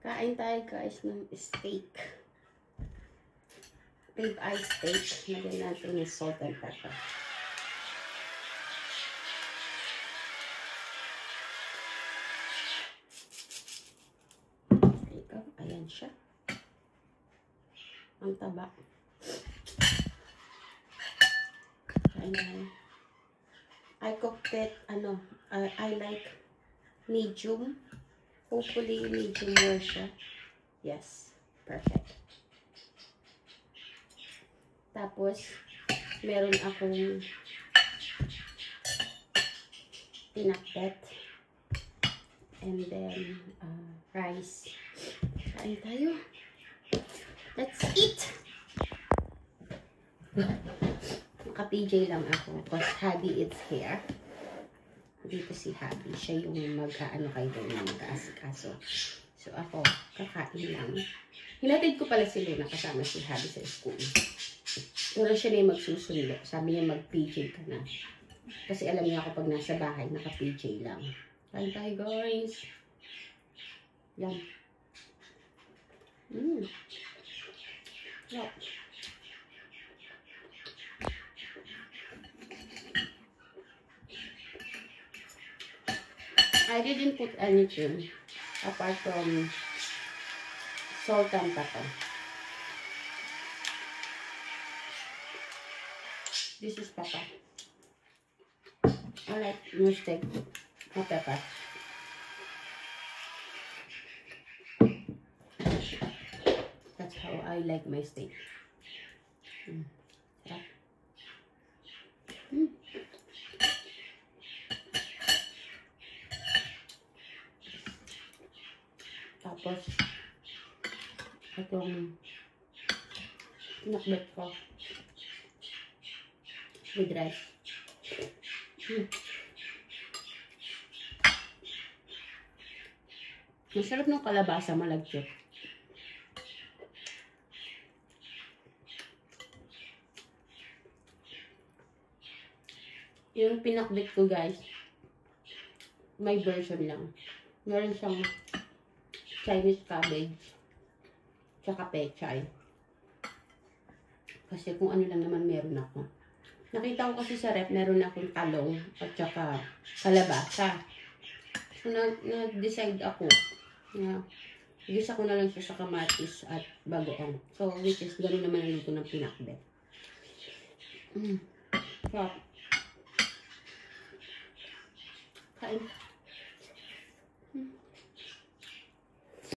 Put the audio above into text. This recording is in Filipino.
Kain tayo guys ng steak. Rib eye steak. Lagyan natin ng salt and pepper. There you go. Ayan siya. Ang taba. Kain tayo. I cooked it, I like medium. Hopefully, medium well siya. Yes, perfect. Tapos, meron akong pinakbet. And then, rice. Kain tayo. Let's eat! Naka-PJ lang ako because Habi is here. Dito si Habi. Siya yung mag-ano kayo doon, mag-aasikaso. So ako, kakain lang. Hinatid ko pala si Luna kasama si Habi sa school. Pero siya na yung magsusundo. Sabi niya mag-PJ ka na. Kasi alam niya ako pag nasa bahay, naka-PJ lang. Kain tayo guys. Yan. Yeah. I didn't put anything apart from salt and pepper. This is pepper. I like your steak, no pepper. That's how I like my steak. Yeah. Tapos, itong pinakbet ko with rice. Masarap ng kalabasa, malagkit. Yung pinakbet ko guys, may version lang. Meron siyang Chinese cabbage, tsaka pechay. Kasi kung ano lang naman meron ako. Nakita ko kasi sa rep, meron akong talong at tsaka kalabasa. So, nag-decide ako na gisa ko na lang siya sa kamatis at bagoong. So, which is gano'n naman ang luto ng pinakbet. So, kain.